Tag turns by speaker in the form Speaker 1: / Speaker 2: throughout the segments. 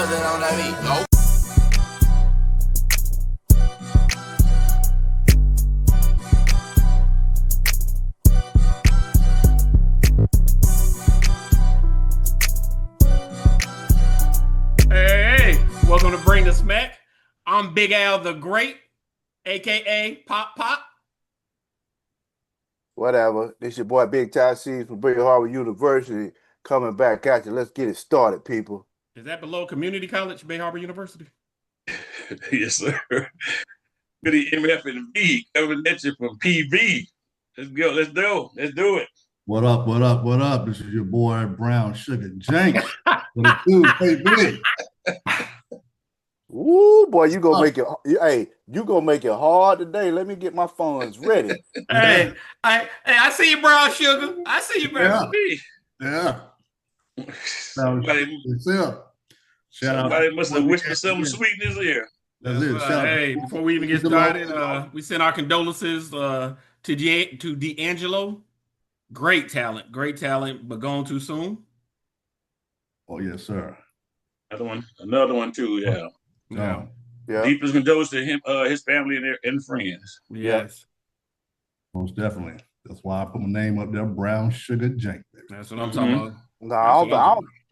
Speaker 1: put that on that beat. Oh.
Speaker 2: Hey, welcome to Bring the Smack. I'm Big Al the Great, aka Pop Pop.
Speaker 3: Whatever. This your boy Big Ty Seeds from Big Harbor University coming back at you. Let's get it started, people.
Speaker 2: Is that below Community College, Bay Harbor University?
Speaker 4: Yes, sir. Good MF and B coming at you from PV. Let's go. Let's do it.
Speaker 5: What up? What up? What up? This is your boy Brown Sugar Jenks. What it do, baby?
Speaker 3: Ooh, boy, you gonna make it. Hey, you gonna make it hard today. Let me get my funds ready.
Speaker 2: Hey, I see you, Brown Sugar. I see you, Brown.
Speaker 5: Yeah.
Speaker 4: Somebody must have whispered something sweet in his ear.
Speaker 5: That's it.
Speaker 2: Hey, before we even get started, we send our condolences to D'Angelo. Great talent, but gone too soon.
Speaker 5: Oh yes, sir.
Speaker 4: Another one too. Yeah.
Speaker 3: Yeah.
Speaker 4: Deepest condolences to him, his family and friends.
Speaker 2: Yes,
Speaker 5: Most definitely. That's why I put my name up there, Brown Sugar Jenks.
Speaker 2: that's what I'm talking about.
Speaker 3: No, I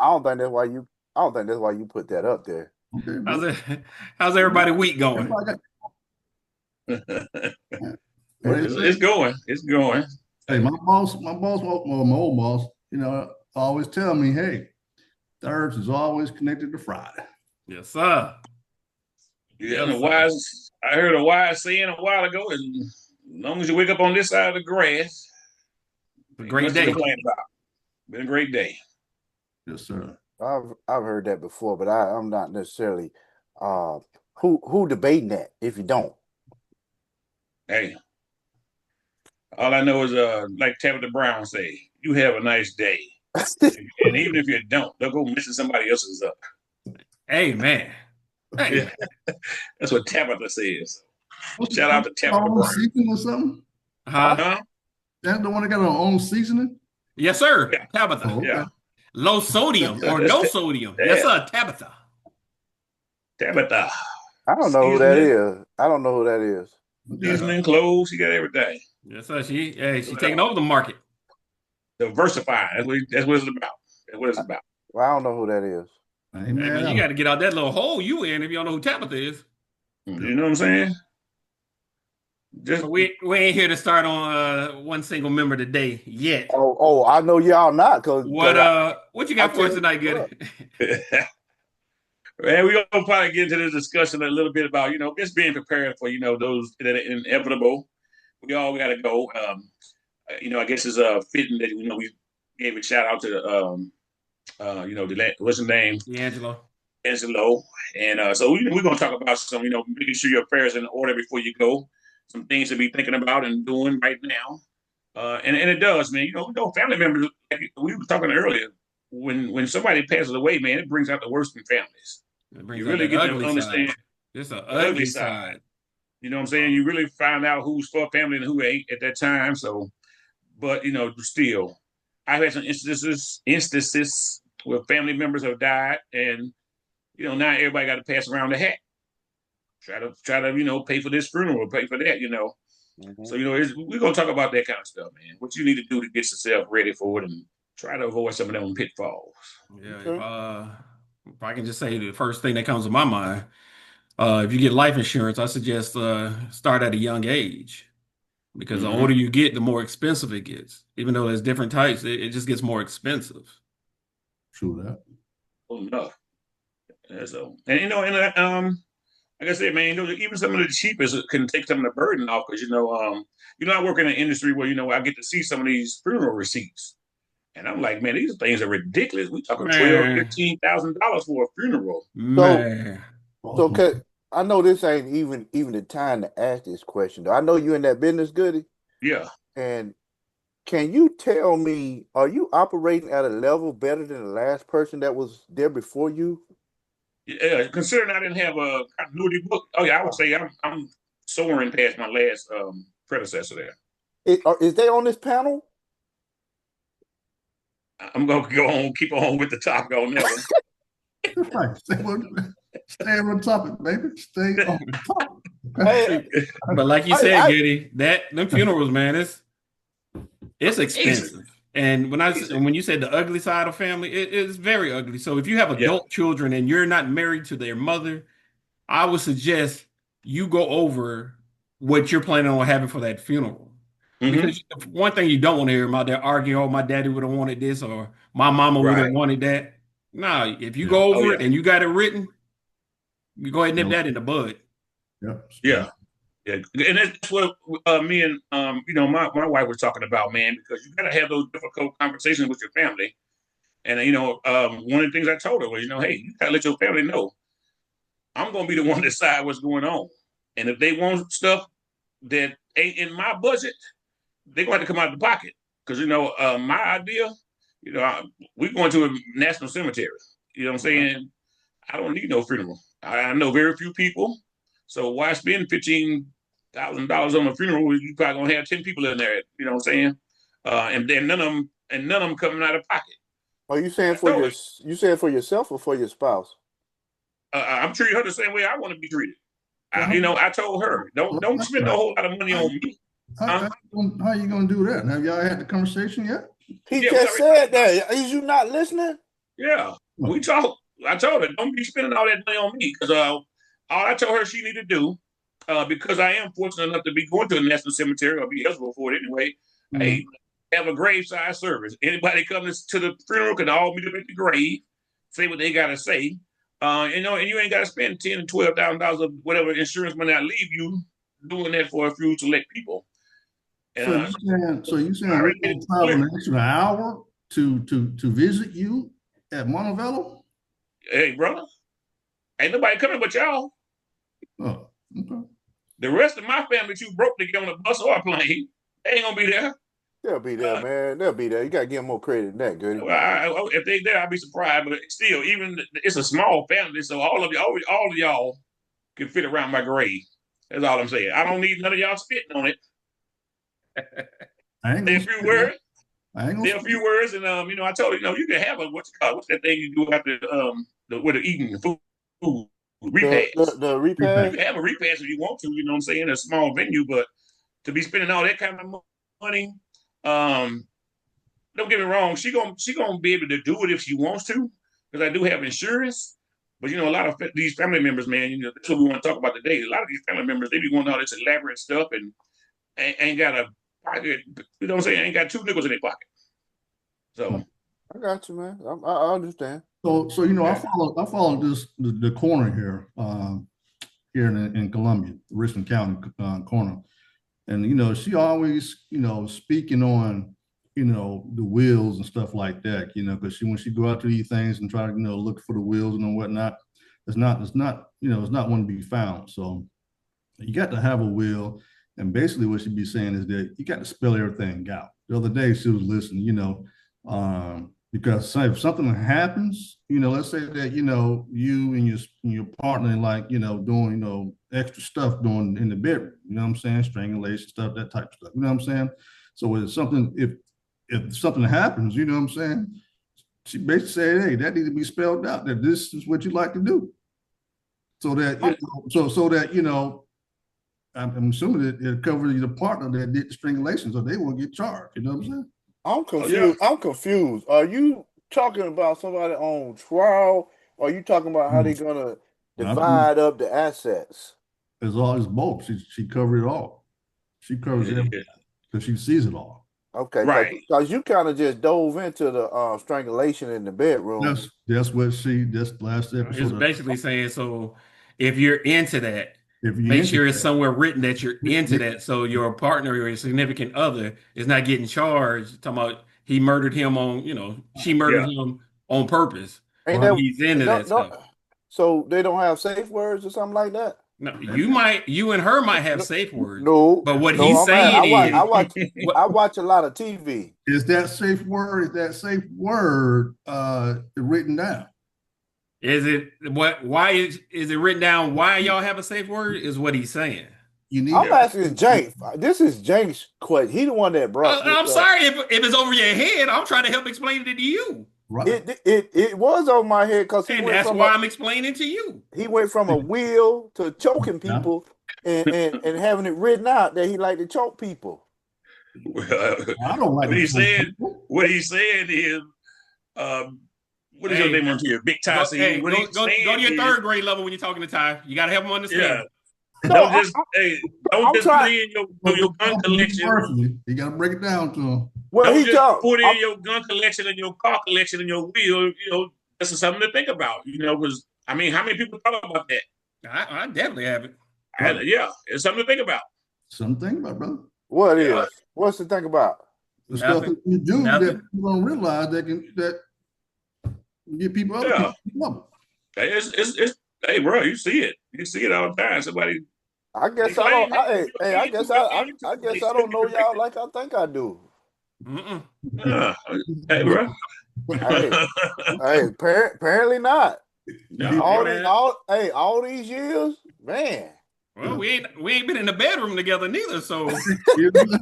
Speaker 3: don't think that's why you. I don't think that's why you put that up there.
Speaker 5: Okay,
Speaker 2: How's everybody week going?
Speaker 4: It's going. It's going.
Speaker 5: Hey, my old boss, always tell me, hey, Thursday is always connected to Friday.
Speaker 2: Yes, sir.
Speaker 4: Yeah, I heard a wise saying a while ago, and as long as you wake up on this side of the grass,
Speaker 2: a great day.
Speaker 4: Been a great day.
Speaker 5: Yes, sir.
Speaker 3: I've heard that before, but I'm not necessarily who debating that if you don't.
Speaker 4: Hey, all I know is like Tabitha Brown say, you have a nice day. And even if you don't go messing somebody else's up.
Speaker 2: Hey, man. Hey.
Speaker 4: Yeah. That's what Tabitha says. Shout out to Tabitha
Speaker 5: Brown. Seasoning or something?
Speaker 4: Huh?
Speaker 5: That's the one that got her own seasoning?
Speaker 2: Yes, sir.
Speaker 4: Yeah.
Speaker 2: Tabitha.
Speaker 5: Oh, okay.
Speaker 4: Yeah.
Speaker 2: Low sodium or no sodium.
Speaker 4: Yeah.
Speaker 2: Yes, sir. Tabitha.
Speaker 3: I don't know who that is. I don't know who that is.
Speaker 4: Seasoning, clothes, she got everything.
Speaker 2: Yes, sir. She taking over the market.
Speaker 4: Diversifying. That's what it's about. That's what it's about.
Speaker 3: Well, I don't know who that is.
Speaker 2: Hey, man, you got to get out that little hole you in if you don't know who Tabitha is.
Speaker 4: You know what I'm saying?
Speaker 2: We ain't here to start on one single member today yet.
Speaker 3: Oh, I know y'all not. What
Speaker 2: you got for us tonight, Goody?
Speaker 4: Man, we're gonna probably get into this discussion a little bit about, just being prepared for, those that are inevitable. We all got to go. I guess it's fitting that we gave a shout out to what's his name,
Speaker 2: D'Angelo.
Speaker 4: And so we're gonna talk about some, making sure your affairs are in order before you go. Some things to be thinking about and doing right now. And it does, man. Family members, like we were talking earlier, when somebody passes away, man, it brings out the worst in families. You really get to understand.
Speaker 2: It's an ugly side.
Speaker 4: You know what I'm saying? You really find out who's for family and who ain't at that time. So, but still, I've had some instances where family members have died, and now everybody got to pass around the hat. Try to pay for this funeral, pay for that,
Speaker 3: Mm-hmm.
Speaker 4: So we're gonna talk about that kind of stuff, man. What you need to do to get yourself ready for it and try to avoid some of them pitfalls.
Speaker 2: Yeah, okay. If I can just say the first thing that comes to my mind, if you get life insurance, I suggest start at a young age, because the older you get, the more expensive it gets. Even though there's different types, it just gets more expensive.
Speaker 5: True that.
Speaker 4: Oh, enough. So, like I said, man, even some of the cheapest can take some of the burden off, because I work in an industry where I get to see some of these funeral receipts, and I'm like, man, these things are ridiculous. We talking $12,000-$15,000 for a funeral.
Speaker 2: Man.
Speaker 3: So I know this ain't even the time to ask this question, though. I know you in that business, Goody.
Speaker 4: Yeah.
Speaker 3: And can you tell me, are you operating at a level better than the last person that was there before you?
Speaker 4: Yeah, considering I didn't have a continuity book, I would say I'm soaring past my last predecessor there.
Speaker 3: Is they on this panel?
Speaker 4: I'm gonna keep on with the topic on that one.
Speaker 5: Right. Stay on the topic, baby. Stay on the topic.
Speaker 3: Hey,
Speaker 2: But like you said,
Speaker 3: I
Speaker 2: Giddy, them funerals, man, it's
Speaker 4: Easy.
Speaker 2: expensive. And when you said the ugly side of family, it's very ugly. So if you have
Speaker 4: Yeah.
Speaker 2: adult children and you're not married to their mother, I would suggest you go over what you're planning on having for that funeral.
Speaker 4: Hmm.
Speaker 2: Because one thing you don't want to hear about, they're arguing, oh, my daddy would have wanted this or my mama would have
Speaker 4: Right.
Speaker 2: wanted that. No, if you
Speaker 5: Yeah.
Speaker 2: go
Speaker 4: Oh
Speaker 2: over it
Speaker 4: yeah.
Speaker 2: and you got it written, you go ahead and nip
Speaker 5: No.
Speaker 2: that in the bud.
Speaker 5: Yep.
Speaker 4: Yeah. Yeah. And that's what me and my wife was talking about, man, because you gotta have those difficult conversations with your family. And one of the things I told her was, hey, you gotta let your family know I'm gonna be the one to decide what's going on. And if they want stuff that ain't in my budget, they're going to come out of the pocket. Because my idea, we're going to a national cemetery. You know what I'm saying? I don't need no funeral. I know very few people, so why spend $15,000 on a funeral? You probably gonna have 10 people in there. You know what I'm saying? And then none of them coming out of pocket.
Speaker 3: are you saying
Speaker 4: I told her,
Speaker 3: for yourself or for your spouse?
Speaker 4: I'm treating her the same way I want to be treated.
Speaker 5: So
Speaker 4: I told her, don't spend a whole lot of money
Speaker 5: how,
Speaker 4: on me.
Speaker 5: how,
Speaker 4: Huh?
Speaker 5: how you gonna do that? Have y'all had the conversation yet?
Speaker 3: He
Speaker 4: Yeah, we
Speaker 3: just
Speaker 4: already
Speaker 3: said that. Is you not listening?
Speaker 4: Yeah, we talked. I told her, don't be spending all that money on me because all I told her she needed to do, because I am fortunate enough to be going to a national cemetery or be eligible for it anyway.
Speaker 5: Mhm.
Speaker 4: Hey, have a graveside service. Anybody coming to the funeral can all meet up at the grave, say what they gotta say. And you ain't gotta spend $10,000 and $12,000 of whatever insurance money I leave you doing that for a few select people. And
Speaker 5: So you saying
Speaker 4: I
Speaker 5: we're
Speaker 4: already made
Speaker 5: gonna
Speaker 4: it
Speaker 5: travel
Speaker 4: clear.
Speaker 5: an extra hour to visit you at Montevallo?
Speaker 4: Hey, brother, ain't nobody coming but y'all.
Speaker 5: Oh, okay.
Speaker 4: The rest of my family too broke to get on a bus or a plane. They ain't gonna be there.
Speaker 3: They'll be there,
Speaker 4: Uh,
Speaker 3: man. They'll be there. You gotta give them more credit than that, Goody.
Speaker 4: well, if they there, I'd be surprised. But still, even it's a small family, so all of y'all can fit around my grave. That's all I'm saying. I don't need none of y'all spitting on it.
Speaker 5: I ain't
Speaker 4: Say
Speaker 5: gonna
Speaker 4: a few
Speaker 5: spit now.
Speaker 4: words.
Speaker 5: I ain't gonna
Speaker 4: Say a
Speaker 5: spit.
Speaker 4: few words, and I told her, you can have a what's that thing you do after with the eating the food repast.
Speaker 3: The
Speaker 4: You
Speaker 5: Repack.
Speaker 3: repast.
Speaker 4: can have a repast if you want to. You know what I'm saying? A small venue, but to be spending all that kind of money, um, don't get me wrong, she gonna be able to do it if she wants to, because I do have insurance. But a lot of these family members, man, that's what we want to talk about today. A lot of these family members, they be wanting all this elaborate stuff and ain't got a pocket. You know what I'm saying? Ain't got two nickels in their pocket. So
Speaker 3: I got you, man. I understand.
Speaker 5: So
Speaker 4: yeah,
Speaker 5: I follow the corner here, here in Columbia, Richmond County corner, and she always speaking on the wheels and stuff like that, because when she go out to these things and try to look for the wheels and whatnot, it's not one to be found. So you got to have a will, and basically what she'd be saying is that you got to spell everything out. The other day she was listening, because if something happens, let's say that you and your partner like doing extra stuff doing in the bedroom, you know what I'm saying, strangulation stuff, that type of stuff, you know what I'm saying. So if something happens, you know what I'm saying, she basically said, hey, that needs to be spelled out that this is what you like to do, so that I'm assuming that it covers the partner that did the strangulation, so they won't get charged. You know what I'm saying?
Speaker 3: I'm
Speaker 4: oh yeah,
Speaker 3: confused. I'm confused. Are you talking about somebody on trial, or are you talking about how
Speaker 5: Hmm.
Speaker 3: they're gonna
Speaker 5: I think
Speaker 3: divide up the assets?
Speaker 5: it's both. She covered it all. She covers everything
Speaker 4: yeah.
Speaker 5: because she sees it all.
Speaker 3: Okay,
Speaker 4: Right.
Speaker 3: because you kind of just dove into the strangulation in the bedroom.
Speaker 5: That's the last
Speaker 2: It's
Speaker 5: episode of,
Speaker 2: basically saying, so if you're into that,
Speaker 5: if you're
Speaker 2: make
Speaker 5: into
Speaker 2: sure it's
Speaker 5: that.
Speaker 2: somewhere written that you're into that, so your partner or your significant other is not getting charged. Talking about he murdered him she murdered
Speaker 4: Yeah.
Speaker 2: him on purpose,
Speaker 3: Ain't
Speaker 2: but
Speaker 5: Well,
Speaker 3: that
Speaker 2: he's into
Speaker 3: no
Speaker 2: that
Speaker 3: no?
Speaker 2: stuff.
Speaker 3: So they don't have safe words or something like that?
Speaker 2: No, you and her might have
Speaker 3: No,
Speaker 2: safe words,
Speaker 3: no,
Speaker 2: but what
Speaker 3: no.
Speaker 2: he's saying is,
Speaker 3: I
Speaker 2: what
Speaker 3: watch a lot of TV.
Speaker 5: is that safe word written down?
Speaker 2: is it? What? Why is it written down? Why y'all have a safe word? Is what he's saying.
Speaker 5: You need
Speaker 3: I'm
Speaker 4: Yeah.
Speaker 3: asking James. This is James' question. He the one that brought this
Speaker 2: I'm
Speaker 3: up.
Speaker 2: sorry if it's over your head. I'm trying to help explain it to you.
Speaker 5: Right.
Speaker 3: It was on my head because
Speaker 2: And that's why I'm explaining to you.
Speaker 3: he went from a wheel to choking
Speaker 5: Yeah.
Speaker 3: people and having it written out that he liked to choke people.
Speaker 4: Well,
Speaker 5: I don't like
Speaker 4: what
Speaker 5: to
Speaker 4: he's
Speaker 5: choke
Speaker 4: saying,
Speaker 5: people.
Speaker 4: what he's saying is, um, what is your
Speaker 2: Hey,
Speaker 4: name on here? Big Ty. See,
Speaker 2: hey,
Speaker 4: what he's
Speaker 2: go to
Speaker 4: saying
Speaker 2: your
Speaker 4: is,
Speaker 2: third grade level when you're talking to Ty. You gotta help him
Speaker 4: yeah,
Speaker 2: understand.
Speaker 3: No,
Speaker 4: don't just hey, don't
Speaker 3: I'm
Speaker 4: just put
Speaker 3: trying.
Speaker 4: in
Speaker 5: But
Speaker 4: your gun collection.
Speaker 5: personally, you got to break it down to them.
Speaker 3: Well,
Speaker 4: Don't
Speaker 3: he
Speaker 4: just
Speaker 3: jumped.
Speaker 4: put in your gun collection and your car collection and your wheel. This is something to think about. Because I mean, how many people talk about that?
Speaker 2: I definitely have it.
Speaker 5: Right.
Speaker 4: Yeah, it's something to think about.
Speaker 5: Something about brother.
Speaker 3: What
Speaker 4: Yeah,
Speaker 3: is? What's the thing about?
Speaker 5: The stuff
Speaker 2: Nothing.
Speaker 5: that you do that
Speaker 2: Nothing.
Speaker 5: people don't realize that get people other
Speaker 4: yeah.
Speaker 5: people in trouble.
Speaker 4: Hey, it's hey, bro, you see it. You see it all the time. Somebody
Speaker 3: I
Speaker 4: they
Speaker 3: guess I don't.
Speaker 4: claim it.
Speaker 3: Hey, I guess I guess I don't know y'all like I think I do.
Speaker 2: Mm-mm.
Speaker 4: Yeah. Hey, bro.
Speaker 3: Hey, apparently not.
Speaker 4: No,
Speaker 2: Hey
Speaker 3: All
Speaker 4: bro.
Speaker 3: these,
Speaker 2: man.
Speaker 3: all these years, man.
Speaker 2: Well, we ain't been in the bedroom together neither. So
Speaker 4: True
Speaker 2: no.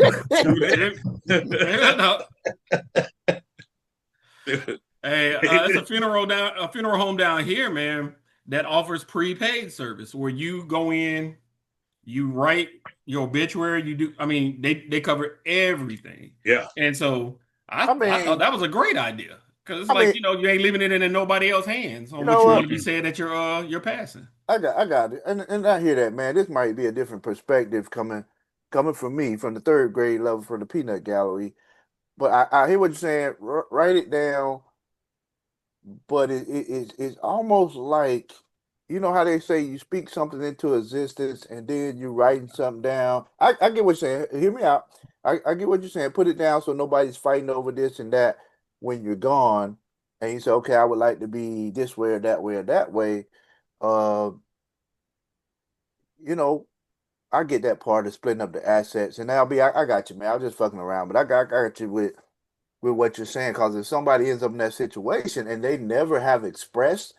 Speaker 4: that.
Speaker 2: Hey, it's a funeral home down here, man, that offers prepaid service where you go in, you write your obituary, you do. I mean, they cover everything,
Speaker 4: Yeah.
Speaker 2: and so
Speaker 3: I
Speaker 2: I thought
Speaker 3: mean,
Speaker 2: that was a great idea because it's
Speaker 3: I
Speaker 2: like
Speaker 3: mean,
Speaker 2: you ain't leaving it in nobody else's hands
Speaker 3: you
Speaker 2: on what
Speaker 3: know
Speaker 2: you
Speaker 3: what?
Speaker 2: want to be said that you're passing.
Speaker 3: I got it, and I hear that, man. This might be a different perspective coming from me from the third grade level from the peanut gallery. But I hear what you're saying. Write it down. But it's almost like you know how they say you speak something into existence and then you're writing something down. I get what you're saying. Hear me out. I get what you're saying. Put it down so nobody's fighting over this and that when you're gone. And you say, okay, I would like to be this way or that way or that way. Uh, you know, I get that part of splitting up the assets. And I got you, man. I was just fucking around, but I got you with what you're saying. Because if somebody ends up in that situation and they never have expressed.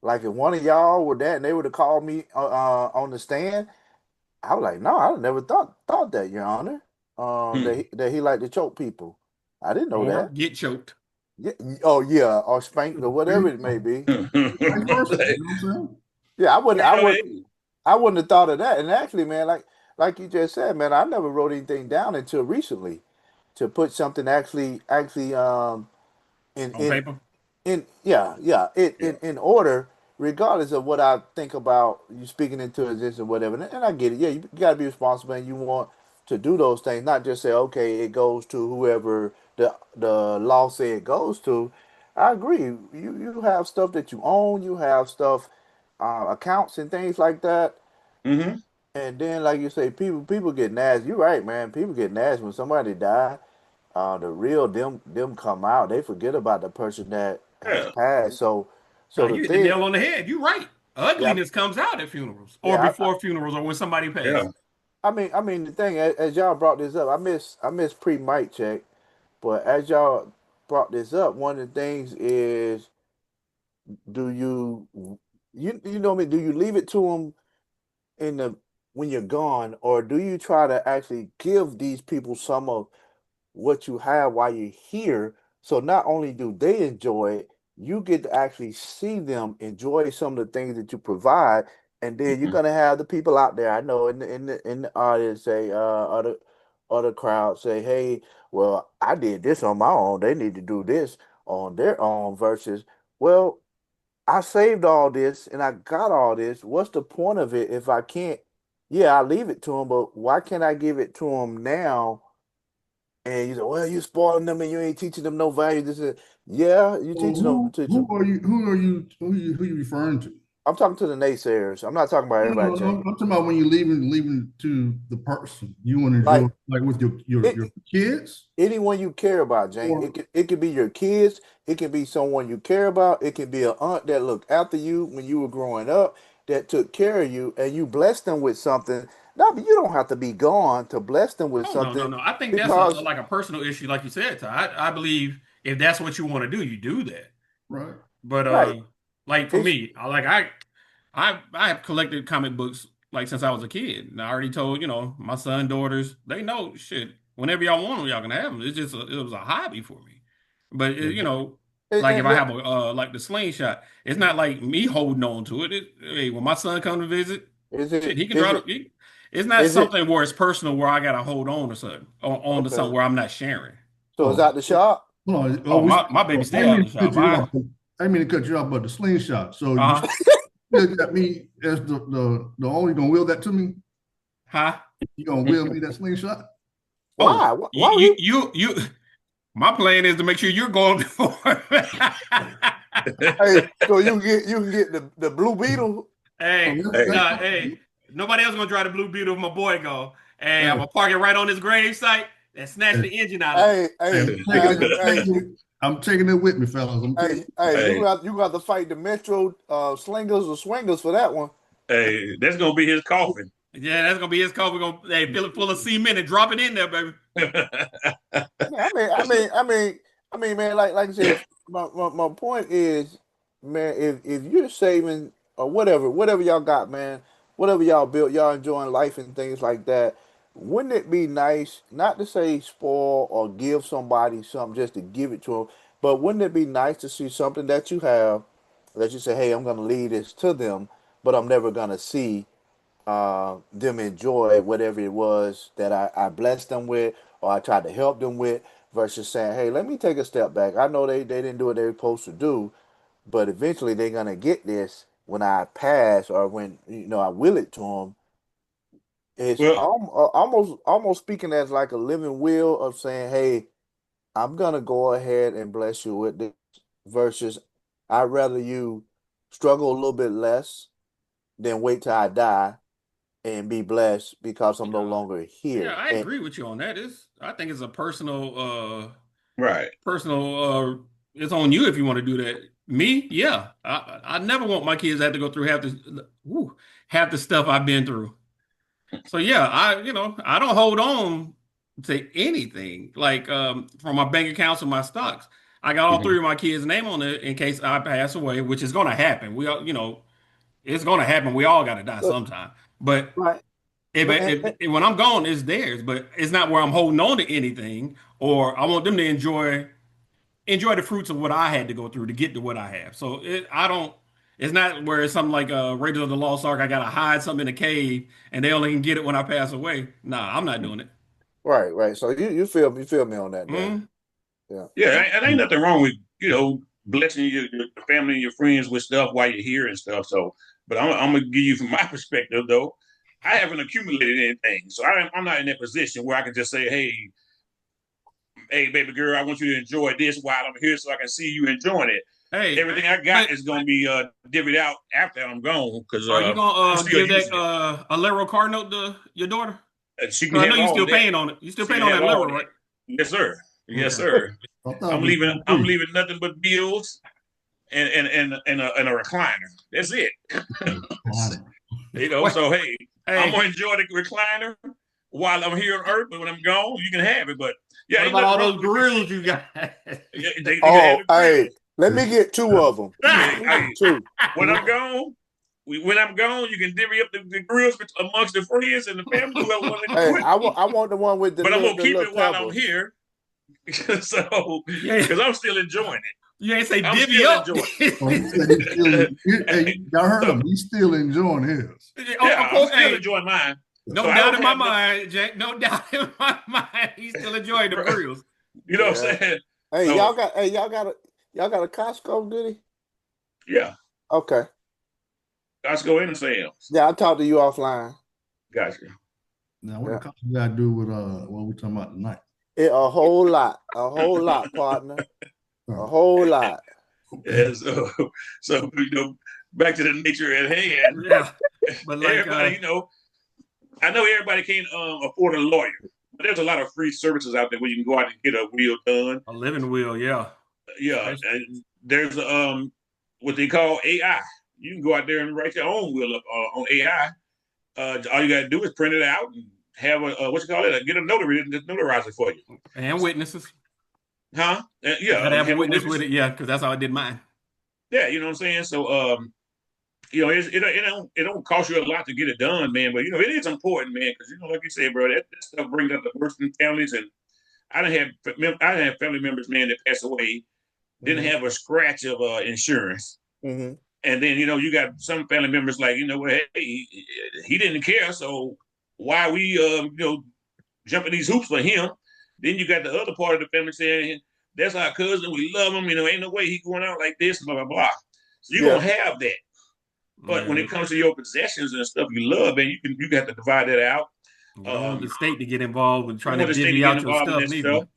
Speaker 3: Like if one of y'all were that and they would have called me on the stand, I was like, no, I never thought that, Your Honor.
Speaker 4: Hmm.
Speaker 3: That he liked to choke people. I didn't know
Speaker 2: Or
Speaker 3: that.
Speaker 2: get choked.
Speaker 3: Yeah. Oh yeah, or spanked or whatever it may be.
Speaker 5: Vice versa.
Speaker 4: Hey,
Speaker 5: You know what I'm saying?
Speaker 3: Yeah,
Speaker 4: hey,
Speaker 3: I wouldn't have thought of that. And actually, man, like you just said, man, I never wrote anything down until recently to put something actually in
Speaker 2: On
Speaker 3: in
Speaker 2: paper.
Speaker 3: yeah
Speaker 4: yeah.
Speaker 3: in order regardless of what I think about you speaking into existence or whatever and I get it, yeah, you got to be responsible and you want to do those things, not just say okay it goes to whoever the law say it goes to. I agree, you have stuff that you own, you have stuff, accounts and things like that,
Speaker 4: Hmm.
Speaker 3: and then like you say people get nasty. You're right, man, people get nasty when somebody die. The real them come out. They forget about the person that has
Speaker 4: Yeah.
Speaker 3: passed. So
Speaker 2: Now
Speaker 3: the
Speaker 2: you hit the
Speaker 3: thing,
Speaker 2: nail on the head. You're right.
Speaker 3: yeah,
Speaker 2: Ugliness comes out at funerals or
Speaker 3: yeah.
Speaker 2: before funerals or when somebody
Speaker 4: Yeah.
Speaker 2: passes.
Speaker 3: I mean, the thing as y'all brought this up, I miss pre mic check, but as y'all brought this up, one of the things is, do you know me? Do you leave it to them in the when you're gone, or do you try to actually give these people some of what you have while you're here? So not only do they enjoy it, you get to actually see them enjoy some of the things that you provide, and then you're
Speaker 4: Mhm.
Speaker 3: gonna have the people out there. I know in the audience say other crowd say, hey, well, I did this on my own. They need to do this on their own versus, well, I saved all this and I got all this. What's the point of it if I can't? Yeah, I leave it to them, but why can't I give it to them now? And you say, well, you spoiling them and you ain't teaching them no value. This is, yeah, you
Speaker 5: So
Speaker 3: teaching them. Teach them.
Speaker 5: who you referring to?
Speaker 3: I'm talking to the naysayers. I'm not talking about
Speaker 5: No,
Speaker 3: everybody,
Speaker 5: no, no,
Speaker 3: Jay.
Speaker 5: I'm talking about when you're leaving to the person you want to enjoy,
Speaker 3: Like
Speaker 5: like with your
Speaker 3: it,
Speaker 5: kids,
Speaker 3: anyone you care about, Jane.
Speaker 5: or
Speaker 3: It could be your kids. It can be someone you care about. It can be an aunt that looked after you when you were growing up, that took care of you, and you blessed them with something. Not, you don't have to be gone to bless them with
Speaker 2: Oh no, no,
Speaker 3: something
Speaker 2: no. I think that's
Speaker 3: because
Speaker 2: like a personal issue, like you said. Ty. I believe if that's what you want to do, you do that.
Speaker 5: right?
Speaker 2: But
Speaker 3: right,
Speaker 2: like for
Speaker 3: it's
Speaker 2: me, I have collected comic books like since I was a kid. And I already told my son, daughters, they know shit. Whenever y'all want them, y'all can have them. It was a hobby for me. But
Speaker 5: Yeah.
Speaker 2: Like if I
Speaker 3: But
Speaker 2: have a like the slingshot, it's not like me holding on to it. Hey, when my son come to visit,
Speaker 3: is
Speaker 2: shit,
Speaker 3: it
Speaker 2: he can
Speaker 3: is
Speaker 2: draw.
Speaker 3: it
Speaker 2: It's not
Speaker 3: is it
Speaker 2: something where it's personal where I gotta hold on to something or on to something
Speaker 3: okay?
Speaker 2: where I'm not sharing.
Speaker 3: So it's
Speaker 5: Oh,
Speaker 3: out the shop.
Speaker 5: hold on.
Speaker 2: Oh, my baby
Speaker 5: I
Speaker 2: stay
Speaker 5: didn't
Speaker 2: out
Speaker 5: mean
Speaker 2: the
Speaker 5: to
Speaker 2: shop.
Speaker 5: cut you
Speaker 2: My
Speaker 5: off. I didn't mean to cut you off, but the slingshot. So you
Speaker 2: uh
Speaker 5: still got me as the owner. You gonna will that to me?
Speaker 2: huh?
Speaker 5: You gonna will me that slingshot?
Speaker 2: Oh,
Speaker 3: Why? Why would you?
Speaker 2: you. My plan is to make sure you're going for it.
Speaker 3: Hey, so you can get the Blue Beetle.
Speaker 5: Oh,
Speaker 2: Hey,
Speaker 4: Hey,
Speaker 2: nah, hey, nobody else gonna drive the Blue Beetle if my boy go. Hey, I'm
Speaker 5: hey,
Speaker 2: gonna park it right on his grave site and snatch
Speaker 5: hey,
Speaker 2: the engine out of it.
Speaker 3: Hey,
Speaker 5: hey,
Speaker 3: hey, hey,
Speaker 5: I'm taking it with me, fellas. I'm taking.
Speaker 3: hey,
Speaker 4: hey,
Speaker 3: you got to fight the Metro slingers or swingers for that one.
Speaker 4: hey, that's gonna be his coffin.
Speaker 2: Yeah, that's gonna be his car. We're gonna fill it full of cement and drop it in there, baby.
Speaker 3: Yeah, I mean, man, like I said, my point is, man, if you're saving or whatever y'all got, man, whatever y'all built, y'all enjoying life and things like that, wouldn't it be nice not to say spoil or give somebody something just to give it to them, but wouldn't it be nice to see something that you have that you say, hey, I'm gonna leave this to them, but I'm never gonna see them enjoy whatever it was that I blessed them with or I tried to help them with versus saying, hey, let me take a step back. I know they didn't do what they were supposed to do, but eventually they're gonna get this when I pass or when I will it to them. It's
Speaker 4: Well,
Speaker 3: almost speaking as like a living will of saying, hey, I'm gonna go ahead and bless you with this versus I'd rather you struggle a little bit less than wait till I die and be blessed because I'm no
Speaker 2: Yeah,
Speaker 3: longer
Speaker 2: yeah,
Speaker 3: here.
Speaker 2: I
Speaker 3: And
Speaker 2: agree with you on that. I think it's a
Speaker 4: right.
Speaker 2: it's on you if you want to do that. Me, yeah, I never want my kids to have to go through half the stuff I've been through. So yeah, I don't hold on to anything like from my bank accounts and my stocks. I got all
Speaker 4: Mhm.
Speaker 2: three of my kids' name on it in case I pass away, which is going to happen. We all, it's going to happen. We all got to die
Speaker 3: but
Speaker 2: sometime. But
Speaker 3: right,
Speaker 2: if,
Speaker 3: but
Speaker 2: when I'm gone, it's theirs. But it's not where I'm holding on to anything, or I want them to enjoy the fruits of what I had to go through to get to what I have. So I don't. It's not where it's something like Raiders of the Lost Ark. I gotta hide something in a cave, and they only can get it when I pass away. Nah, I'm not doing it.
Speaker 3: right. So you feel me on that there.
Speaker 2: Mm,
Speaker 3: Yeah.
Speaker 4: Yeah, and ain't nothing wrong with blessing your family and your friends with stuff while you're here and stuff. So, but I'm gonna give you from my perspective though. I haven't accumulated anything, so I'm not in that position where I can just say, hey, baby girl, I want you to enjoy this while I'm here, so I can see you enjoying it.
Speaker 2: hey,
Speaker 4: Everything I
Speaker 2: but
Speaker 4: got is gonna be divvied out after I'm gone because
Speaker 2: are you
Speaker 4: I'm
Speaker 2: gonna
Speaker 4: still
Speaker 2: give that
Speaker 4: using it.
Speaker 2: Alero car note to your daughter?
Speaker 4: And she can
Speaker 2: 'Cause I know
Speaker 4: have
Speaker 2: you
Speaker 4: all
Speaker 2: still
Speaker 4: that.
Speaker 2: paying on it. You still
Speaker 4: She
Speaker 2: paying
Speaker 4: can
Speaker 2: on
Speaker 4: have
Speaker 2: that
Speaker 4: all
Speaker 2: Alero,
Speaker 4: that.
Speaker 2: right?
Speaker 4: Yes, sir. Yes,
Speaker 2: Okay.
Speaker 4: sir.
Speaker 5: I thought
Speaker 4: I'm
Speaker 5: we
Speaker 4: leaving.
Speaker 5: were
Speaker 4: I'm
Speaker 5: free.
Speaker 4: leaving nothing but bills and a recliner. That's it.
Speaker 2: Wait,
Speaker 4: So hey, I'm
Speaker 2: hey,
Speaker 4: gonna enjoy the recliner while I'm here on Earth. But when I'm gone, you can have it. But yeah,
Speaker 2: what
Speaker 4: ain't
Speaker 2: about
Speaker 4: nothing
Speaker 2: all
Speaker 4: wrong
Speaker 2: those
Speaker 4: with
Speaker 2: grills you got?
Speaker 4: yeah, they can have
Speaker 3: Oh,
Speaker 4: the
Speaker 3: hey,
Speaker 4: grills.
Speaker 3: let me get two of them.
Speaker 4: Hey,
Speaker 3: Two.
Speaker 4: when I'm gone, when I'm gone, you can divvy up the grills amongst the friends and the family, whoever want to
Speaker 3: Hey,
Speaker 4: enjoy it.
Speaker 3: I want the one with
Speaker 4: But I'm gonna
Speaker 3: the
Speaker 4: keep
Speaker 3: little
Speaker 4: it while I'm
Speaker 3: pebbles.
Speaker 4: here, so
Speaker 2: Yeah,
Speaker 4: because I'm still enjoying it.
Speaker 2: you ain't say
Speaker 4: I'm
Speaker 2: divvy
Speaker 4: still
Speaker 2: up.
Speaker 4: enjoying
Speaker 5: Oh, he said he's still. Hey, y'all heard
Speaker 4: so
Speaker 5: him. He's still enjoying his.
Speaker 2: Of
Speaker 4: yeah, I'm
Speaker 2: course,
Speaker 4: still
Speaker 2: hey,
Speaker 4: enjoying mine. So
Speaker 2: no
Speaker 4: I
Speaker 2: doubt
Speaker 4: don't
Speaker 2: in my
Speaker 4: have nothing,
Speaker 2: mind, Jack. No doubt in my mind, he's still enjoying them
Speaker 4: bro.
Speaker 2: grills.
Speaker 4: You know what I'm
Speaker 3: Yeah.
Speaker 4: saying?
Speaker 3: Hey,
Speaker 4: So
Speaker 3: y'all got a Costco goodie?
Speaker 4: yeah,
Speaker 3: Okay.
Speaker 4: let's go in and Sam's.
Speaker 3: Yeah, I'll talk to you offline.
Speaker 4: Gotcha.
Speaker 5: Now, what the
Speaker 3: Yeah.
Speaker 5: cops got to do with what we talking about tonight?
Speaker 3: A whole lot, partner. A whole lot.
Speaker 5: Okay.
Speaker 4: Yeah, so back to the nature at hand.
Speaker 2: Yeah, but like,
Speaker 4: Everybody, I know everybody can't afford a lawyer, but there's a lot of free services out there where you can go out and get a will done.
Speaker 2: a living will, yeah.
Speaker 4: Yeah, and there's what they call AI. You can go out there and write your own will up on AI. All you got to do is print it out and have a what you call it, get a notary and just notarize it for you,
Speaker 2: And witnesses.
Speaker 4: huh?
Speaker 2: You
Speaker 4: Yeah,
Speaker 2: gotta
Speaker 4: and
Speaker 2: have a
Speaker 4: have a
Speaker 2: witness with
Speaker 4: witness.
Speaker 2: it, yeah, because that's how I did mine.
Speaker 4: Yeah, you know what I'm saying. So, it don't cost you a lot to get it done, man. But it is important, man, because like you said, bro, that stuff brings up the worst in families. And I done have family members, man, that passed away didn't have a scratch of insurance.
Speaker 3: Mm-hmm.
Speaker 4: And then, you got some family members like, well, hey, he didn't care. So why are we, jumping these hoops for him? Then you got the other part of the family saying, that's our cousin. We love him. Ain't no way he going out like this, blah, blah, blah. So you're
Speaker 3: Yeah.
Speaker 4: going to have that. But when
Speaker 2: Yeah.
Speaker 4: it comes to your possessions and stuff you love, and you got to divide that out.
Speaker 2: You don't want the state to get involved with
Speaker 4: You don't
Speaker 2: trying to
Speaker 4: want the state to
Speaker 2: divvy
Speaker 4: get
Speaker 2: out your
Speaker 4: involved in
Speaker 2: stuff,
Speaker 4: that
Speaker 2: neither.
Speaker 4: stuff.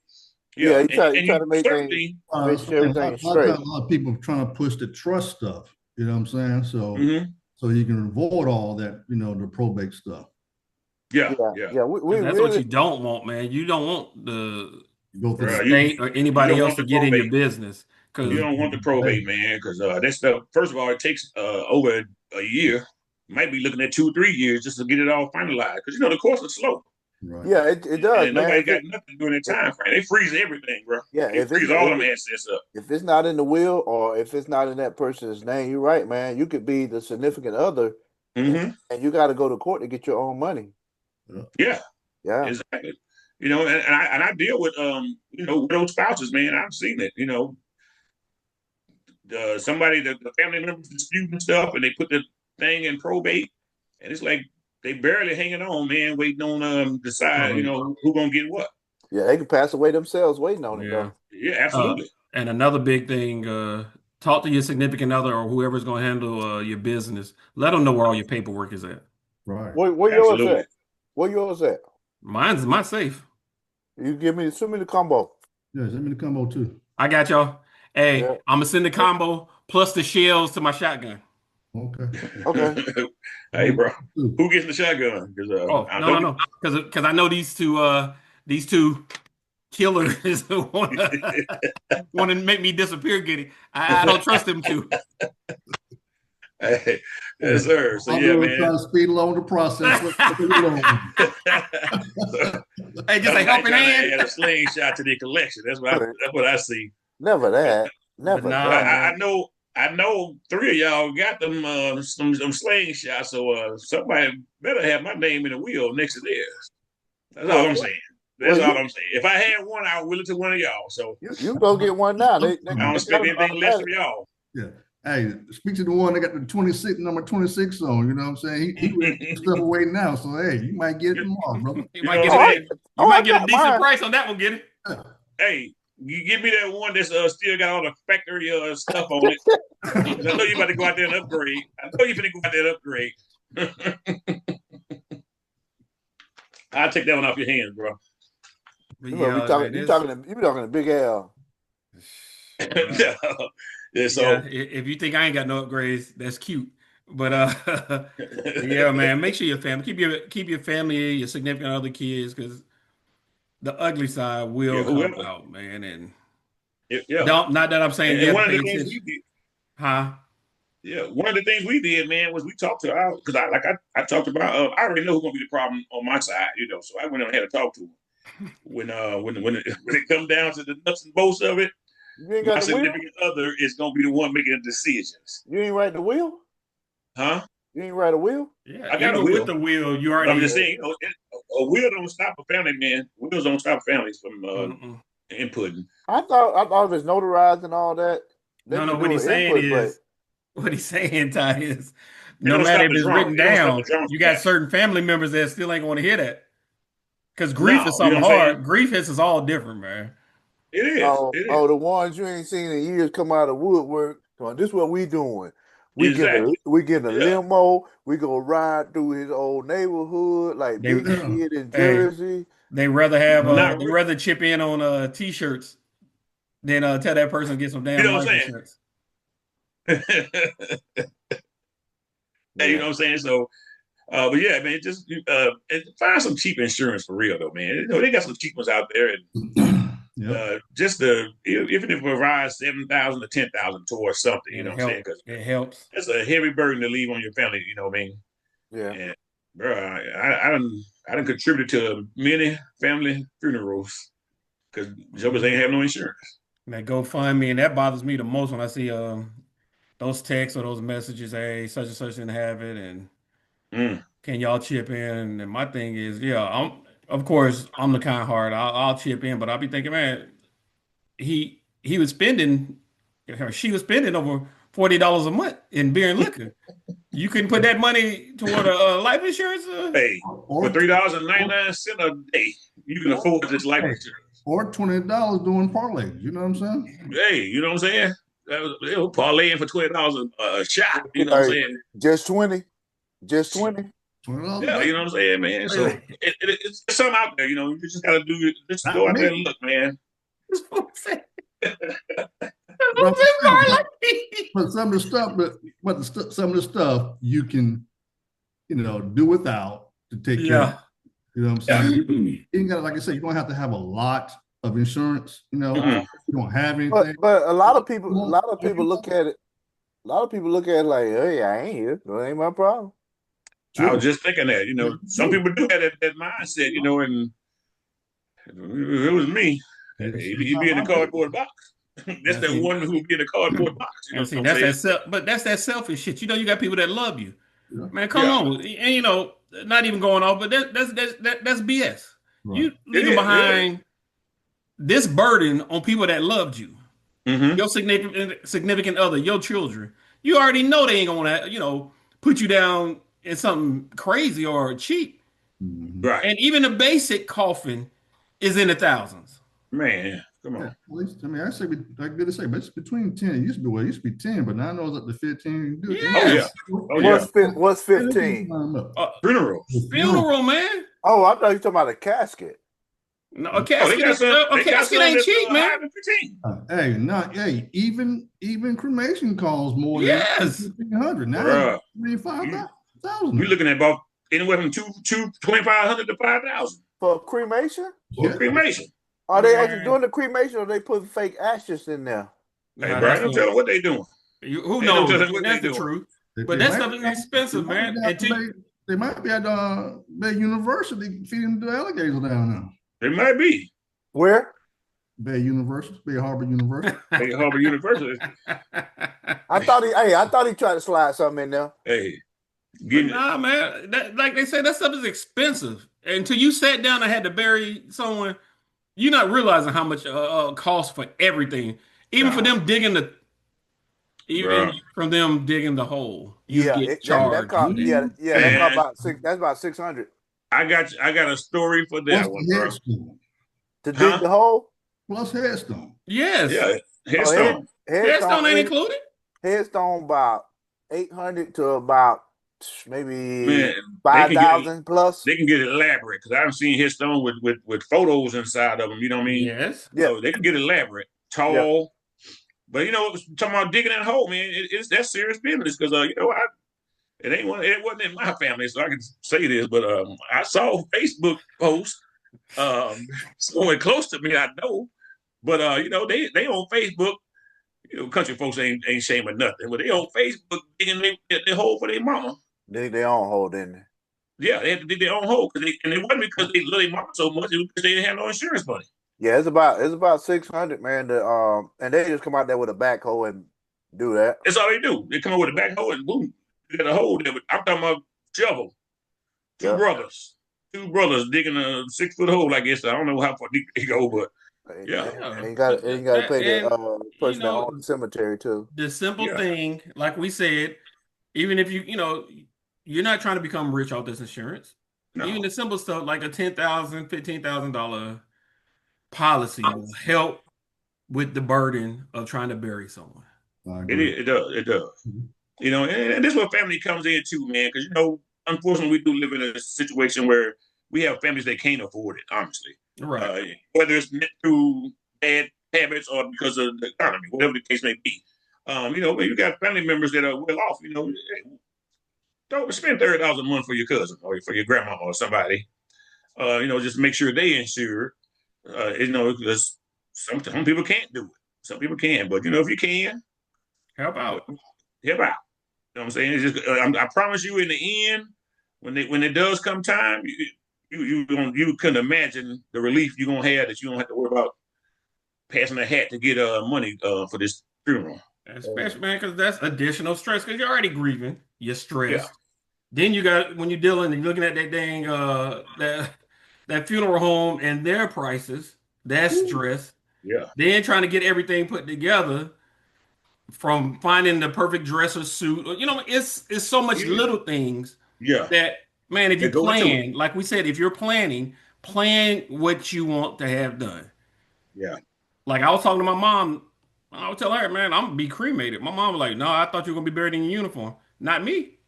Speaker 3: Yeah,
Speaker 4: Yeah.
Speaker 3: you try
Speaker 4: And
Speaker 3: to
Speaker 4: you
Speaker 3: make
Speaker 4: certainly,
Speaker 3: make sure everything's
Speaker 5: a lot of
Speaker 3: straight.
Speaker 5: times, a lot of people trying to push the trust stuff. You know what I'm saying? So,
Speaker 4: mhm.
Speaker 5: so you can avoid all that, the probate stuff.
Speaker 4: Yeah.
Speaker 3: We
Speaker 2: That's what
Speaker 3: really,
Speaker 2: you don't want, man. You don't want the
Speaker 5: You go through
Speaker 4: Bruh,
Speaker 2: state or
Speaker 4: you
Speaker 2: anybody
Speaker 4: don't
Speaker 2: else
Speaker 4: want
Speaker 2: to
Speaker 4: the
Speaker 2: get in your
Speaker 4: probate.
Speaker 2: business.
Speaker 4: You
Speaker 2: Because
Speaker 4: don't want the probate, man, because that stuff. First of all, it takes over a year. You might be looking at 2 or 3 years just to get it all finalized. Because the courts are slow,
Speaker 5: right.
Speaker 3: yeah, it does,
Speaker 4: and
Speaker 3: man.
Speaker 4: nobody got nothing during that time frame. They freeze everything, bro.
Speaker 3: Yeah,
Speaker 4: They freeze all them assets up.
Speaker 3: if it's not in the will or if it's not in that person's name, you're right, man. You could be the significant other,
Speaker 4: Mm-hmm.
Speaker 3: and you got to go to court to get your own money.
Speaker 4: Yeah,
Speaker 3: Yeah,
Speaker 4: exactly. And I deal with widowed spouses, man. I've seen it. Somebody the family members disputing stuff, and they put the thing in probate, and it's like they barely hanging on, man, waiting on decide, who gonna get what.
Speaker 3: yeah, they can pass away themselves waiting on it
Speaker 2: yeah.
Speaker 3: though.
Speaker 4: Yeah, absolutely.
Speaker 2: And another big thing, talk to your significant other or whoever's going to handle your business. Let them know where all your paperwork is at.
Speaker 5: Right.
Speaker 3: Where yours
Speaker 4: Absolutely.
Speaker 3: at? Where yours at?
Speaker 2: Mine's my safe.
Speaker 3: You send me the combo.
Speaker 5: Yeah, send me the combo too.
Speaker 2: I got y'all. Hey,
Speaker 3: Yeah.
Speaker 2: I'm gonna send the combo plus the shells to my shotgun.
Speaker 5: Okay.
Speaker 3: Okay.
Speaker 4: Hey, bro, who gets the shotgun? Because
Speaker 2: Oh, no, because I know these two killers want to make me disappear. I don't trust them to.
Speaker 4: Hey, yes, sir. So
Speaker 5: I'm
Speaker 4: yeah,
Speaker 5: gonna
Speaker 4: man.
Speaker 5: try to speed along the process.
Speaker 2: Hey, just a helping hand.
Speaker 4: Add a slingshot to the collection. That's what I see.
Speaker 3: Never that. Never
Speaker 2: nah,
Speaker 3: that.
Speaker 4: I know 3 of y'all got them some slingshots, so somebody better have my name in the wheel next to theirs. That's all I'm saying. That's all I'm saying. If I had one, I would will it to one of y'all. So
Speaker 3: you go get one now.
Speaker 4: I don't expect anything less from y'all.
Speaker 5: Yeah. Hey, speak to the one that got the number 26 on. You know what I'm saying? He ready to step away now. So hey, you might get it tomorrow, brother.
Speaker 2: You might get a decent price on that one. Get it?
Speaker 4: Hey, you give me that one that's still got all the factory stuff on it. I know you about to go out there and upgrade. I know you're going to go out there and upgrade. I'll take that one off your hands, bro.
Speaker 3: You be talking to Big L.
Speaker 4: Yeah, so
Speaker 2: yeah, if you think I ain't got no upgrades, that's cute. But yeah, man, make sure your family keep your family, your significant other kids, because the ugly side will come out, man. And not that I'm saying you
Speaker 4: and
Speaker 2: have
Speaker 4: one
Speaker 2: to
Speaker 4: of
Speaker 2: pay
Speaker 4: the things
Speaker 2: attention.
Speaker 4: we did,
Speaker 2: Huh?
Speaker 4: yeah, one of the things we did, man, was we talked to our because I talked about I already know who's gonna be the problem on my side, so I went on ahead and talked to him when when it comes down to the nuts and bolts of it.
Speaker 3: You ain't
Speaker 4: My
Speaker 3: got the wheel?
Speaker 4: significant other is gonna be the one making the decisions.
Speaker 3: You ain't write the wheel?
Speaker 4: Huh?
Speaker 3: You ain't write a wheel?
Speaker 2: Yeah,
Speaker 4: I got a
Speaker 2: even
Speaker 4: wheel.
Speaker 2: with the wheel, you
Speaker 4: But
Speaker 2: already.
Speaker 4: I'm just saying, a wheel don't stop a family, man. Wheels don't stop families from inputting.
Speaker 3: I thought if it's notarized and all that, they
Speaker 2: No,
Speaker 3: can
Speaker 2: what
Speaker 3: do
Speaker 2: he's
Speaker 3: an
Speaker 2: saying
Speaker 3: input,
Speaker 2: is, what he's saying, Ty, is
Speaker 4: It
Speaker 2: no
Speaker 4: don't
Speaker 2: matter
Speaker 4: stop
Speaker 2: if
Speaker 4: the
Speaker 2: it's
Speaker 4: drama.
Speaker 2: written
Speaker 4: It don't stop
Speaker 2: down,
Speaker 4: the drama
Speaker 2: you
Speaker 4: from
Speaker 2: got
Speaker 4: happening.
Speaker 2: certain family members that still ain't going to hear that. Because grief is
Speaker 4: No, you know
Speaker 2: something
Speaker 4: what I'm saying?
Speaker 2: hard. Grief is all different, man.
Speaker 4: It is.
Speaker 3: Oh,
Speaker 4: It is.
Speaker 3: the ones you ain't seen in years come out of woodwork. Come on, this is what we doing. We
Speaker 4: Exactly.
Speaker 3: get a
Speaker 4: Yeah.
Speaker 3: limo. We go ride through his old neighborhood like
Speaker 2: They,
Speaker 3: Big did in
Speaker 2: hey,
Speaker 3: Jersey.
Speaker 2: they rather have
Speaker 4: Not
Speaker 2: they
Speaker 4: re-
Speaker 2: rather chip in on t-shirts than tell that person to get some
Speaker 4: you
Speaker 2: damn
Speaker 4: know what
Speaker 2: life
Speaker 4: I'm
Speaker 2: insurance.
Speaker 4: saying? Hey, you know
Speaker 3: Yeah.
Speaker 4: what I'm saying? So, but yeah, man, just find some cheap insurance for real, though, man. They got some cheap ones out there, and
Speaker 5: Yep.
Speaker 4: just even if it provides 7,000 to 10,000 towards something, you know what I'm saying? Because
Speaker 2: It helps.
Speaker 4: it's a heavy burden to leave on your family. You know what I mean?
Speaker 3: Yeah.
Speaker 4: And bro, I done contributed to many family funerals because jokers ain't have no insurance.
Speaker 2: That GoFundMe, and that bothers me the most when I see those texts or those messages. Hey, such and such didn't have it, and
Speaker 4: Mm.
Speaker 2: can y'all chip in? And my thing is, yeah, of course I'm the kind heart. I'll chip in, but I'll be thinking, man, he was spending She was spending over $40 a month in beer and liquor. You couldn't put that money toward a life insurance?
Speaker 4: Hey, for
Speaker 5: Or,
Speaker 4: $3.99 a day, you can
Speaker 5: or,
Speaker 4: afford this life
Speaker 5: hey,
Speaker 4: insurance.
Speaker 5: or $20 doing parlays. You know what I'm saying?
Speaker 4: Hey, you know what I'm saying? They were parlaying for $20 a shot. You know what I'm
Speaker 3: Hey,
Speaker 4: saying?
Speaker 3: just 20, just 20.
Speaker 5: $20 a
Speaker 4: Yeah,
Speaker 5: day.
Speaker 4: you know what I'm saying, man. So it's something out there. You know, you just gotta do it. Just
Speaker 5: Not
Speaker 4: go out there
Speaker 5: me.
Speaker 4: and look, man.
Speaker 5: But I'm saying, but some of the stuff, some of the stuff you can, do without to take care of.
Speaker 2: Yeah.
Speaker 5: You know what I'm saying? You ain't got, like I said, you don't have to have a lot of insurance.
Speaker 4: Mm-mm.
Speaker 5: You don't have
Speaker 3: But
Speaker 5: anything.
Speaker 3: but a lot of people look at it. A lot of people look at it like, hey, I ain't here. That ain't my problem.
Speaker 4: I was
Speaker 5: True.
Speaker 4: just thinking that. You know, some
Speaker 5: True.
Speaker 4: people do have that mindset. You know, and if it was me,
Speaker 5: It's
Speaker 4: he'd
Speaker 5: not
Speaker 4: be in the
Speaker 5: my business.
Speaker 4: cardboard box. That's
Speaker 2: And
Speaker 4: that
Speaker 2: see,
Speaker 4: one who would be in the cardboard box. You know
Speaker 2: and
Speaker 4: what
Speaker 2: see,
Speaker 4: I'm
Speaker 2: that's
Speaker 4: saying?
Speaker 2: but that's that selfish shit. You got people that love you.
Speaker 5: Yeah.
Speaker 2: Man, come
Speaker 4: Yeah,
Speaker 2: on. And not even going off, but that's BS.
Speaker 5: Right.
Speaker 2: You
Speaker 4: it
Speaker 2: leaving
Speaker 4: is. It is.
Speaker 2: behind this burden on people that loved you,
Speaker 4: Mm-hmm.
Speaker 2: your significant other, your children. You already know they ain't gonna, put you down in something crazy or cheap.
Speaker 5: Mhm.
Speaker 4: Right,
Speaker 2: And even a basic coffin is in the thousands.
Speaker 4: man. Come
Speaker 5: Yeah,
Speaker 4: on.
Speaker 5: at least, I mean, I say, like good to say, but it's between 10. It used to be, well, it used to be 10, but now I know it's up to 15. Do it.
Speaker 4: Oh yeah.
Speaker 2: Yes.
Speaker 4: Oh yeah.
Speaker 3: What's 15?
Speaker 2: Uh,
Speaker 4: Funerals.
Speaker 2: funeral, man.
Speaker 3: Oh, I thought you were talking about a casket.
Speaker 2: No,
Speaker 4: Oh, they got some.
Speaker 2: a
Speaker 4: They got
Speaker 2: casket
Speaker 4: some
Speaker 2: ain't
Speaker 4: that's
Speaker 2: cheap, man.
Speaker 4: higher than 15.
Speaker 5: Hey, even cremation costs more than
Speaker 2: Yes.
Speaker 5: 1,500. Now it's
Speaker 4: Bruh, you
Speaker 5: 25,000
Speaker 4: you
Speaker 5: now.
Speaker 4: looking at about anywhere from 2,500 to 5,000
Speaker 3: For cremation?
Speaker 4: for
Speaker 5: Yeah.
Speaker 4: cremation.
Speaker 3: Are they actually
Speaker 2: Man,
Speaker 3: doing the cremation or they put fake ashes in there?
Speaker 4: Hey,
Speaker 2: now
Speaker 4: Brian,
Speaker 2: that's
Speaker 4: don't tell
Speaker 2: a
Speaker 4: them what they doing.
Speaker 2: who
Speaker 4: Hey, don't tell
Speaker 2: knows?
Speaker 4: them
Speaker 2: And
Speaker 4: what they
Speaker 2: that's the
Speaker 4: doing.
Speaker 2: truth.
Speaker 5: They,
Speaker 2: But
Speaker 5: they
Speaker 2: that
Speaker 5: might
Speaker 2: stuff
Speaker 5: be
Speaker 2: is
Speaker 5: at, they
Speaker 2: expensive,
Speaker 5: might
Speaker 2: man.
Speaker 5: be at
Speaker 2: Until
Speaker 5: they might be at Bay University feeding the alligators down now.
Speaker 4: They might be.
Speaker 3: Where?
Speaker 5: Bay University, Bay Harbor University.
Speaker 4: Hey, Harvard University.
Speaker 3: I thought he tried to slide something in there.
Speaker 4: Hey,
Speaker 2: But
Speaker 4: getting it.
Speaker 2: nah, man. Like they said, that stuff is expensive. Until you sat down and had to bury someone, you're not realizing how much cost for everything. Even for
Speaker 4: Nah,
Speaker 2: them digging the even
Speaker 4: bro.
Speaker 2: from them digging the hole, you
Speaker 3: Yeah,
Speaker 2: get
Speaker 3: that
Speaker 2: charged.
Speaker 3: cost. Yeah,
Speaker 5: Mhm.
Speaker 3: yeah, that cost
Speaker 4: Man,
Speaker 3: about six. That's about 600
Speaker 4: I got a story for
Speaker 5: Plus
Speaker 4: that one,
Speaker 5: the
Speaker 4: bro.
Speaker 5: headstone.
Speaker 3: to dig
Speaker 4: Huh?
Speaker 3: the hole.
Speaker 5: Plus headstone.
Speaker 2: Yes.
Speaker 4: Yeah,
Speaker 3: Oh,
Speaker 4: headstone.
Speaker 2: Headstone
Speaker 3: headstone
Speaker 2: ain't
Speaker 3: eight
Speaker 2: included.
Speaker 3: headstone about 800 to about maybe
Speaker 4: Man, they
Speaker 3: five
Speaker 4: can get it.
Speaker 3: thousand plus.
Speaker 4: They can get elaborate because I've seen headstone with photos inside of them. You know what I mean?
Speaker 2: Yes.
Speaker 3: Yeah,
Speaker 4: They can get elaborate,
Speaker 3: yeah.
Speaker 4: tall. But talking about digging that hole, man, it's that's serious business because it wasn't in my family, so I can say this. But I saw Facebook posts someone close to me, I know. But they on Facebook. Country folks ain't shaming nothing, but they on Facebook digging their hole for their mama.
Speaker 3: They own hold in there.
Speaker 4: Yeah, they had to dig their own hole and it wasn't because they love their mama so much; it was because they didn't have no insurance money.
Speaker 3: Yeah, it's about 600, man. And they just come out there with a backhoe and do that.
Speaker 4: That's all they do. They come up with a backhoe and boom, you got a hole there. But I'm talking about shovel. Two
Speaker 3: Yeah,
Speaker 4: brothers, two brothers digging a 6 foot hole. I guess I don't know how far deep they go, but yeah,
Speaker 2: Yeah.
Speaker 3: and
Speaker 2: But
Speaker 3: you got to pay the
Speaker 2: and you
Speaker 3: person that
Speaker 2: know
Speaker 3: owns the cemetery too.
Speaker 2: the simple
Speaker 4: yeah,
Speaker 2: thing, like we said, even if you're not trying to become rich off this insurance. Even
Speaker 4: no,
Speaker 2: the simple stuff like a $10,000, $15,000 policy will help with the burden of trying to bury someone.
Speaker 5: I
Speaker 4: it
Speaker 5: agree.
Speaker 4: is, it does, it does. And this is where family comes in too, man. Because unfortunately, we do live in a situation where we have families that can't afford it. Honestly,
Speaker 2: Right.
Speaker 4: whether it's through bad habits or because of the economy, whatever the case may be. When you got family members that are well off, don't spend $30 a month for your cousin or for your grandma or somebody. Just make sure they insure. Because some people can't do it. Some people can, but if you can,
Speaker 2: Help
Speaker 4: uh,
Speaker 2: out.
Speaker 4: help out. You know what I'm saying? It's just, I promise you, in the end, when it does come time, you couldn't imagine the relief you're gonna have that you don't have to worry about passing a hat to get money for this funeral.
Speaker 2: Especially, man, because that's additional stress because you're already grieving. You're
Speaker 4: Yeah,
Speaker 2: stressed. Then you got when you're dealing and looking at that dang that funeral home and their prices, that's stress.
Speaker 4: yeah,
Speaker 2: Then trying to get everything put together. from finding the perfect dress or suit. You know, it's so much
Speaker 4: Yeah,
Speaker 2: little things
Speaker 4: yeah.
Speaker 2: that, man, if
Speaker 4: They
Speaker 2: you
Speaker 4: go into it.
Speaker 2: plan, like we said, if you're planning, plan what you want to have done.
Speaker 4: Yeah.
Speaker 2: Like I was talking to my mom, I would tell her, man, I'm gonna be cremated. My mom was like, no, I thought you were gonna be buried in your uniform. Not me.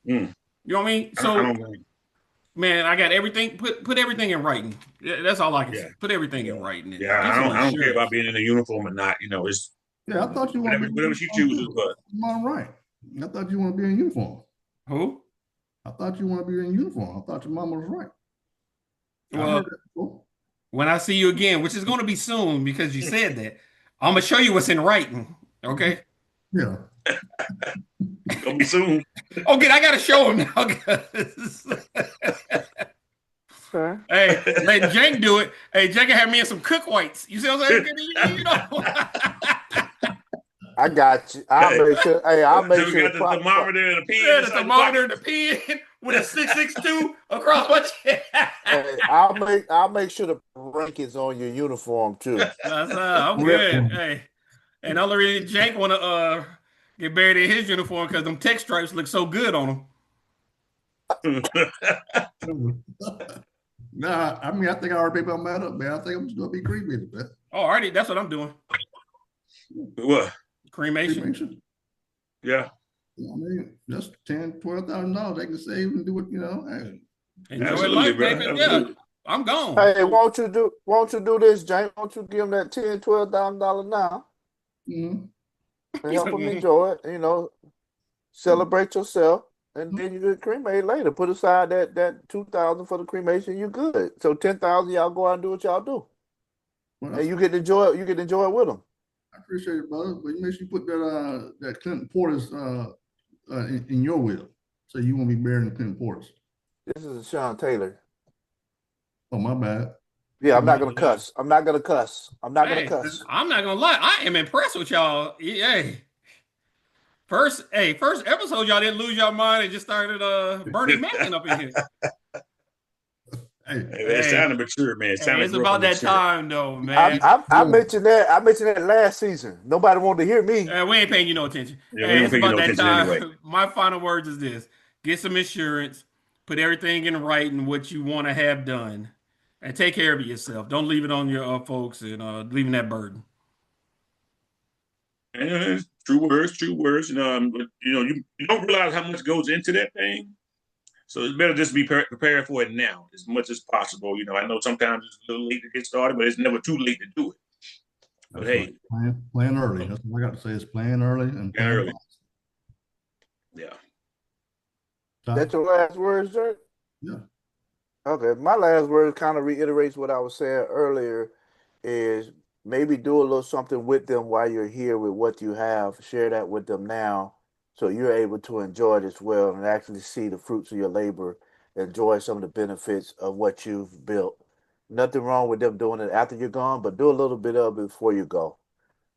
Speaker 4: Mm.
Speaker 2: You know what I mean?
Speaker 4: I
Speaker 2: So,
Speaker 4: don't think.
Speaker 2: man, I got everything. Put everything in writing. Yeah, that's all I can
Speaker 4: Yeah,
Speaker 2: say. Put everything
Speaker 4: yeah,
Speaker 2: in writing and
Speaker 4: yeah.
Speaker 2: get
Speaker 4: I
Speaker 2: some
Speaker 4: don't care about
Speaker 2: insurance.
Speaker 4: being in a uniform or not. It's
Speaker 5: Yeah, I thought you want to be in
Speaker 4: whatever she
Speaker 5: uniform
Speaker 4: chooses.
Speaker 5: too.
Speaker 4: But
Speaker 5: Am I right? I thought you want to be in uniform.
Speaker 2: Who?
Speaker 5: I thought you want to be in uniform. I thought your mama was right. I heard
Speaker 2: Well,
Speaker 5: that before.
Speaker 2: when I see you again, which is going to be soon because you said that, I'm gonna show you what's in writing. Okay.
Speaker 5: Yeah.
Speaker 4: gonna be soon.
Speaker 2: Okay, I gotta show him now. 'Cause
Speaker 3: Okay.
Speaker 2: hey, letting Jank do it. Hey, Jank can have me in some cook whites. You see what I'm saying? You know.
Speaker 3: I got you. I'll
Speaker 4: Hey,
Speaker 3: make sure. Hey, I'll
Speaker 4: so
Speaker 3: make
Speaker 4: we
Speaker 3: sure the
Speaker 4: got the thermometer and the pen
Speaker 2: Yeah, the
Speaker 4: inside your pocket.
Speaker 2: thermometer, the pen with a 662 across my chest.
Speaker 3: Hey, I'll make sure the rank is on your uniform too.
Speaker 2: That's I'm
Speaker 5: Yeah.
Speaker 2: good. Hey, and the only reason Jank wanna get buried in his uniform because them tech stripes look so good on him.
Speaker 5: Nah, I mean, I think I already paid my man up, man. I think I'm just gonna be cremated, man.
Speaker 2: Oh, already, that's what I'm doing.
Speaker 4: What?
Speaker 2: Cremation.
Speaker 5: Cremation.
Speaker 4: Yeah,
Speaker 5: I mean, that's $10,000, $12,000 they can save and do it, Hey,
Speaker 2: Enjoy
Speaker 4: absolutely,
Speaker 2: life,
Speaker 4: bro.
Speaker 2: baby. Yeah,
Speaker 4: Absolutely.
Speaker 2: I'm gone.
Speaker 3: Hey, won't you do this, James? Won't you give him that $10,000, $12,000 now
Speaker 5: mhm.
Speaker 3: and
Speaker 2: He
Speaker 3: help
Speaker 2: said,
Speaker 3: him enjoy it? Celebrate yourself, and then you get cremated later. Put aside that 2,000 for the cremation. You good? So 10,000, y'all go out and do what y'all do,
Speaker 5: Well,
Speaker 3: and you get to enjoy it. You get to enjoy it with them.
Speaker 5: I appreciate it, brother. But you make sure you put that Clinton Porter's in your will. So you won't be buried in Clinton Porter's.
Speaker 3: This is Sean Taylor.
Speaker 5: Oh, my bad.
Speaker 3: Yeah, I'm
Speaker 5: My
Speaker 3: not gonna cuss. I'm not gonna cuss. I'm not gonna
Speaker 2: hey,
Speaker 3: cuss.
Speaker 2: I'm not gonna lie. I am impressed with y'all. Hey, first episode, y'all didn't lose your mind and just started Bernie Mackin up in here.
Speaker 5: Hey,
Speaker 4: Hey, it's time
Speaker 2: Hey,
Speaker 4: to mature, man. It's time
Speaker 2: hey,
Speaker 4: to
Speaker 2: it's
Speaker 4: grow up
Speaker 2: about
Speaker 4: and
Speaker 2: that
Speaker 4: mature.
Speaker 2: time though,
Speaker 3: I,
Speaker 2: man.
Speaker 3: I I
Speaker 5: yeah.
Speaker 3: mentioned that. I mentioned that last season. Nobody wanted to hear me.
Speaker 2: We ain't paying you no attention.
Speaker 4: Yeah, we
Speaker 2: Hey,
Speaker 4: don't
Speaker 2: it's
Speaker 4: pay you
Speaker 2: about
Speaker 4: no
Speaker 2: that
Speaker 4: attention anyway.
Speaker 2: time. My final words is this: get some insurance, put everything in writing what you want to have done, and take care of yourself. Don't leave it on your folks and leaving that burden.
Speaker 4: And it's true words, true words. But you don't realize how much goes into that thing. So it's better just be prepared for it now as much as possible. I know sometimes it's a little late to get started, but it's never too late to do it. But
Speaker 5: That's right.
Speaker 4: hey,
Speaker 5: Plan early. That's what I got to say is plan early and
Speaker 4: and
Speaker 5: plan
Speaker 4: early.
Speaker 5: fast.
Speaker 4: Yeah.
Speaker 3: That's
Speaker 5: Ty?
Speaker 3: your last words, Jerry?
Speaker 5: Yeah.
Speaker 3: Okay, my last word kind of reiterates what I was saying earlier, is maybe do a little something with them while you're here with what you have. Share that with them now so you're able to enjoy it as well and actually see the fruits of your labor, enjoy some of the benefits of what you've built. Nothing wrong with them doing it after you're gone, but do a little bit of it before you go.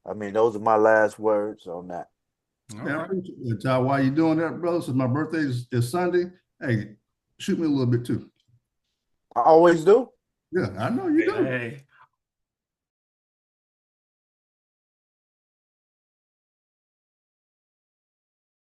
Speaker 3: I mean, those are my last words on that.
Speaker 2: All
Speaker 5: Yeah, I
Speaker 2: right.
Speaker 5: appreciate it, Ty. While you doing that, brother, since my birthday is Sunday, hey, shoot me a little bit too.
Speaker 3: I always do.
Speaker 5: Yeah, I know you do.
Speaker 2: Hey,